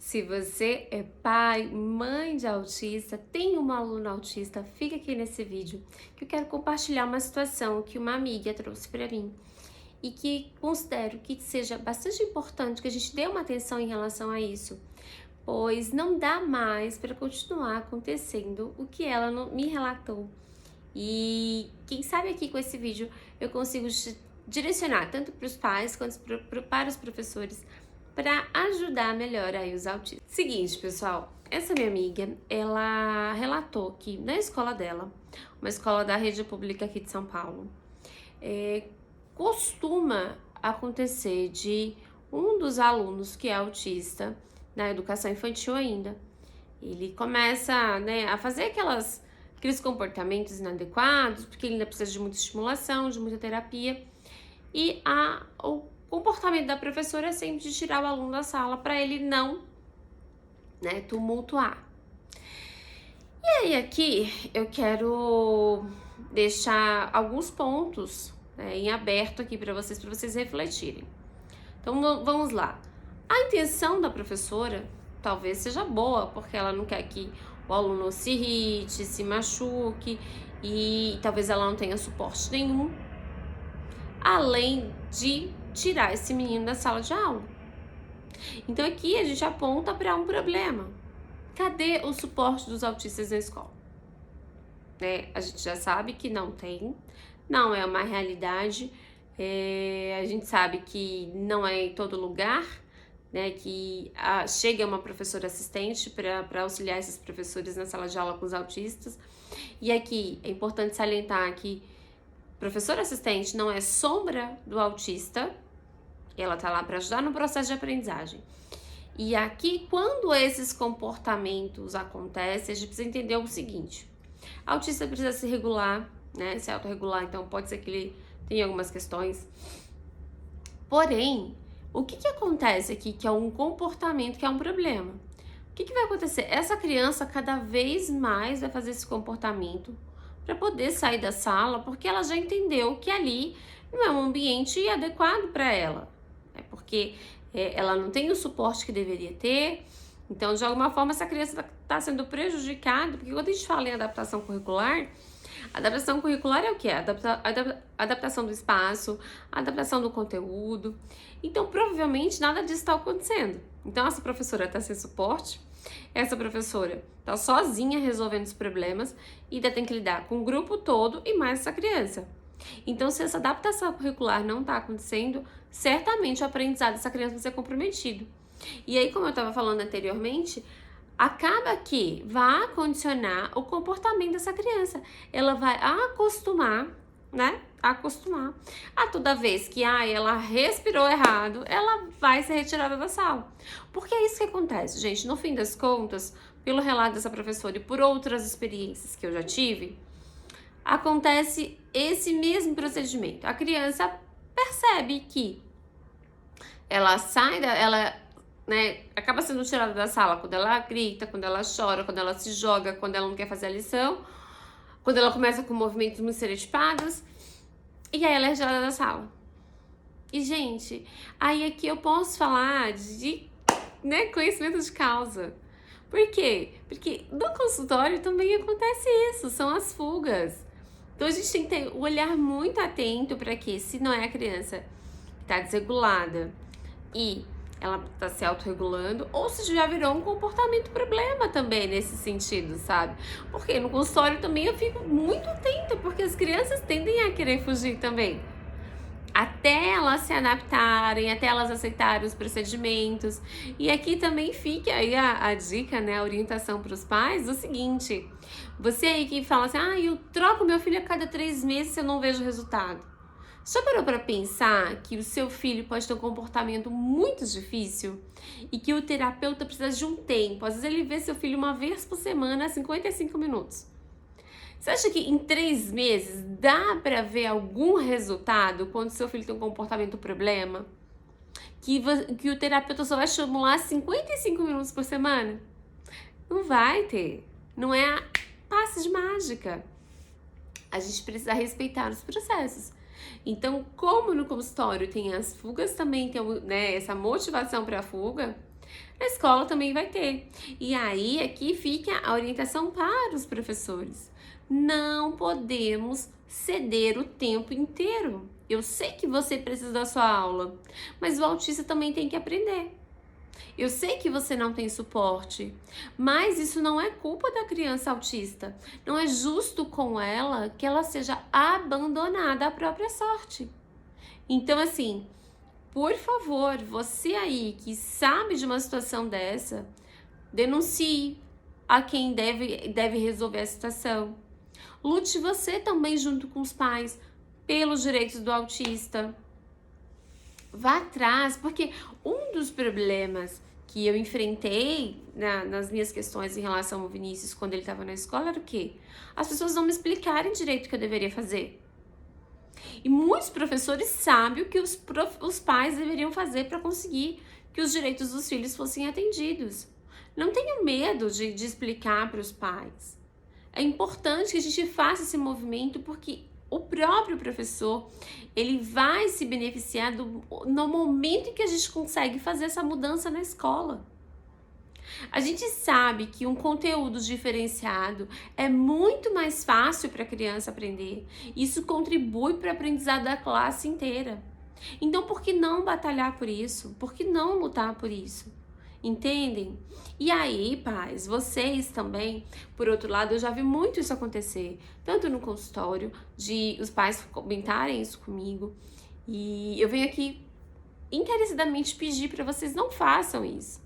Se você é pai, mãe de autista, tem uma aluna autista, fica aqui nesse vídeo que eu quero compartilhar uma situação que uma amiga trouxe para mim e que considero que seja bastante importante que a gente dê uma atenção em relação a isso, pois não dá mais para continuar acontecendo o que ela me relatou. E quem sabe aqui com esse vídeo eu consigo direcionar tanto para os pais quanto para os professores para ajudar melhor aí os autistas. Seguinte, pessoal, essa minha amiga, ela relatou que na escola dela, uma escola da rede pública aqui de São Paulo, costuma acontecer de um dos alunos que é autista, na educação infantil ainda, ele começa, a fazer aqueles comportamentos inadequados, porque ele ainda precisa de muita estimulação, de muita terapia, e o comportamento da professora é sempre de tirar o aluno da sala para ele não, tumultuar. E aí aqui eu quero deixar alguns pontos em aberto aqui para vocês refletirem. Então vamos lá. A intenção da professora talvez seja boa, porque ela não quer que o aluno se irrite, se machuque e talvez ela não tenha suporte nenhum, além de tirar esse menino da sala de aula. Então aqui a gente aponta para um problema. Cadê o suporte dos autistas na escola? A gente já sabe que não tem, não é uma realidade, a gente sabe que não é em todo lugar, que chega uma professora assistente para auxiliar esses professores na sala de aula com os autistas. E aqui é importante salientar que professora assistente não é sombra do autista, ela tá lá para ajudar no processo de aprendizagem. E aqui, quando esses comportamentos acontecem, a gente precisa entender o seguinte: o autista precisa se regular, se autorregular, então pode ser que ele tenha algumas questões. Porém, o que acontece aqui que é um comportamento que é um problema? O que vai acontecer? Essa criança cada vez mais vai fazer esse comportamento para poder sair da sala, porque ela já entendeu que ali não é um ambiente adequado para ela, porque ela não tem o suporte que deveria ter. Então, de alguma forma, essa criança está sendo prejudicada, porque quando a gente fala em adaptação curricular é o quê? Adaptação do espaço, adaptação do conteúdo. Então, provavelmente, nada disso está acontecendo. Então, essa professora está sem suporte, essa professora está sozinha resolvendo os problemas e ainda tem que lidar com o grupo todo e mais essa criança. Então, se essa adaptação curricular não está acontecendo, certamente o aprendizado dessa criança vai ser comprometido. E aí, como eu estava falando anteriormente, acaba que vai condicionar o comportamento dessa criança. Ela vai acostumar a toda vez que ela respirou errado, ela vai ser retirada da sala. Porque é isso que acontece, gente. No fim das contas, pelo relato dessa professora e por outras experiências que eu já tive, acontece esse mesmo procedimento. A criança percebe que ela acaba sendo tirada da sala quando ela grita, quando ela chora, quando ela se joga, quando ela não quer fazer a lição, quando ela começa com movimentos muito estereotipados, e aí ela é retirada da sala. E, gente, aí aqui eu posso falar de conhecimento de causa. Por quê? Porque no consultório também acontece isso, são as fugas. Então a gente tem que ter o olhar muito atento para que, se não é a criança que está desregulada e ela está se autorregulando, ou se já virou um comportamento problema também nesse sentido, sabe? Porque no consultório também eu fico muito atenta, porque as crianças tendem a querer fugir também. Até elas se adaptarem, até elas aceitarem os procedimentos. E aqui também fica aí a dica, a orientação para os pais, do seguinte: você aí que fala assim, eu troco meu filho a cada 3 meses se eu não vejo resultado. Já parou para pensar que o seu filho pode ter um comportamento muito difícil e que o terapeuta precisa de um tempo? Às vezes ele vê seu filho uma vez por semana, 55 minutos. Você acha que em 3 meses dá para ver algum resultado quando seu filho tem um comportamento problema? Que o terapeuta só vai estimular 55 minutos por semana? Não vai ter. Não é a passe de mágica. A gente precisa respeitar os processos. Então, como no consultório tem as fugas, também tem essa motivação para a fuga, na escola também vai ter. E aí, aqui fica a orientação para os professores. Não podemos ceder o tempo inteiro. Eu sei que você precisa da sua aula, mas o autista também tem que aprender. Eu sei que você não tem suporte, mas isso não é culpa da criança autista. Não é justo com ela que ela seja abandonada à própria sorte. Então, assim, por favor, você aí que sabe de uma situação dessa, denuncie a quem deve resolver a situação. Lute você também junto com os pais pelos direitos do autista. Vá atrás, porque um dos problemas que eu enfrentei nas minhas questões em relação ao Vinícius quando ele estava na escola era o quê? As pessoas não me explicarem direito o que eu deveria fazer. E muitos professores sabem o que os pais deveriam fazer para conseguir que os direitos dos filhos fossem atendidos. Não tenha medo de explicar para os pais. É importante que a gente faça esse movimento porque o próprio professor, ele vai se beneficiar no momento em que a gente consegue fazer essa mudança na escola. A gente sabe que um conteúdo diferenciado é muito mais fácil para a criança aprender. Isso contribui para o aprendizado da classe inteira. Então, por que não batalhar por isso? Por que não lutar por isso? Entendem? E aí, pais, vocês também, por outro lado, eu já vi muito isso acontecer, tanto no consultório, de os pais comentarem isso comigo, e eu venho aqui encarecidamente pedir para vocês não façam isso.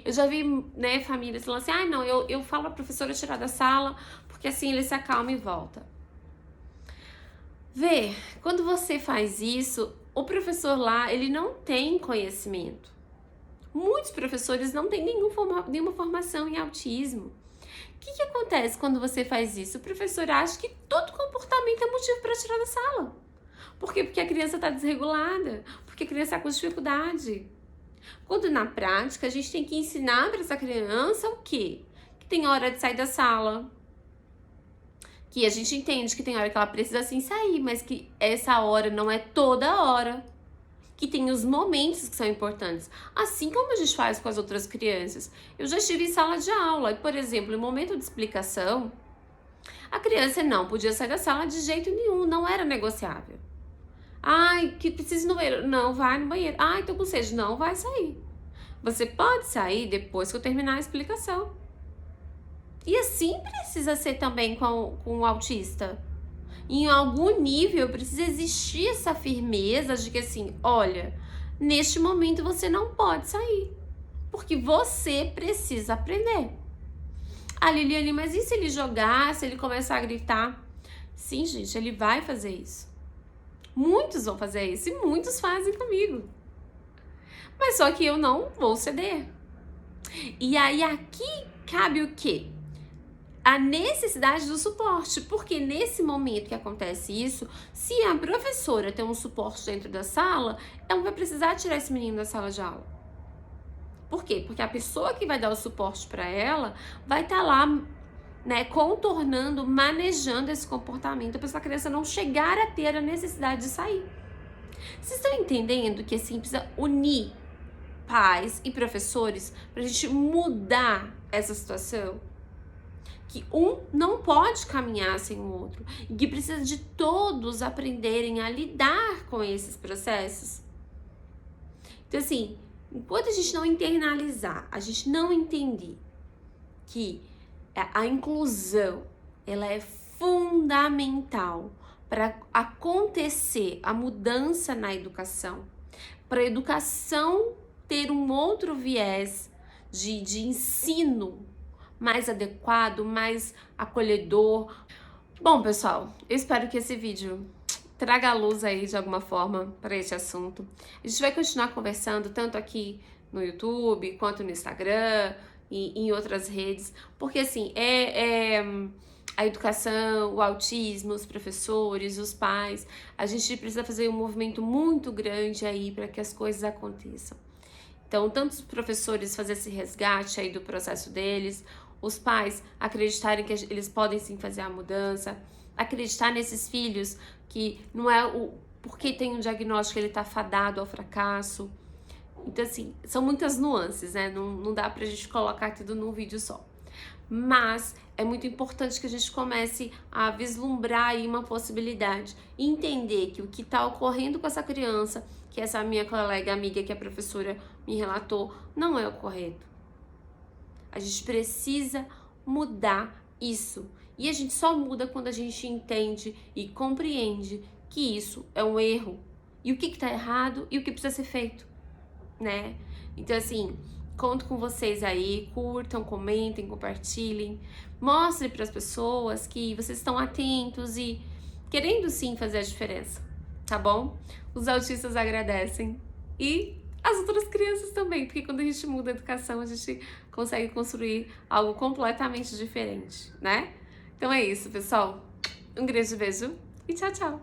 Eu já vi, né, famílias falando assim, não, eu falo a professora tirar da sala, porque assim ele se acalma e volta. Vê, quando você faz isso, o professor lá, ele não tem conhecimento. Muitos professores não têm nenhuma formação em autismo. O que acontece quando você faz isso? O professor acha que todo comportamento é motivo para tirar da sala. Por quê? Porque a criança está desregulada, porque a criança está com dificuldade. Quando na prática a gente tem que ensinar para essa criança o quê? Que tem hora de sair da sala, que a gente entende que tem hora que ela precisa sim sair, mas que essa hora não é toda hora. Que tem os momentos que são importantes, assim como a gente faz com as outras crianças. Eu já estive em sala de aula e, por exemplo, no momento de explicação, a criança não podia sair da sala de jeito nenhum, não era negociável. Ai, que precisa ir no banheiro. Não, vai no banheiro. Ai, tô com sede. Não vai sair. Você pode sair depois que eu terminar a explicação. E assim precisa ser também com o autista. Em algum nível precisa existir essa firmeza de que assim, olha, neste momento você não pode sair, porque você precisa aprender. Ah, Liliane, mas e se ele jogar, se ele começar a gritar? Sim, gente, ele vai fazer isso. Muitos vão fazer isso e muitos fazem comigo. Mas só que eu não vou ceder. E aí aqui cabe o quê? A necessidade do suporte, porque nesse momento que acontece isso, se a professora tem um suporte dentro da sala, ela não vai precisar tirar esse menino da sala de aula. Por quê? Porque a pessoa que vai dar o suporte para ela vai estar lá, né, contornando, manejando esse comportamento para essa criança não chegar a ter a necessidade de sair. Vocês estão entendendo que assim precisa unir pais e professores para a gente mudar essa situação? Que um não pode caminhar sem o outro e que precisa de todos aprenderem a lidar com esses processos. Então, assim, enquanto a gente não internalizar, a gente não entender que a inclusão, ela é fundamental para acontecer a mudança na educação, para a educação ter um outro viés de ensino mais adequado, mais acolhedor. Bom, pessoal, eu espero que esse vídeo traga a luz aí de alguma forma para esse assunto. A gente vai continuar conversando tanto aqui no YouTube, quanto no Instagram e em outras redes, porque assim, a educação, o autismo, os professores, os pais, a gente precisa fazer um movimento muito grande aí para que as coisas aconteçam. Então, tanto os professores fazer esse resgate aí do processo deles, os pais acreditarem que eles podem sim fazer a mudança, acreditar nesses filhos que não é porque tem um diagnóstico ele tá fadado ao fracasso. Então, assim, são muitas nuances, né? Não dá pra gente colocar tudo num vídeo só. Mas é muito importante que a gente comece a vislumbrar aí uma possibilidade, entender que o que está ocorrendo com essa criança, que essa minha colega amiga que a professora me relatou, não é o correto. A gente precisa mudar isso. E a gente só muda quando a gente entende e compreende que isso é um erro. E o que está errado e o que precisa ser feito, né? Então, assim, conto com vocês aí, curtam, comentem, compartilhem, mostrem para as pessoas que vocês estão atentos e querendo sim fazer a diferença, tá bom? Os autistas agradecem e as outras crianças também, porque quando a gente muda a educação, a gente consegue construir algo completamente diferente, né? Então é isso, pessoal. Um grande beijo e tchau, tchau!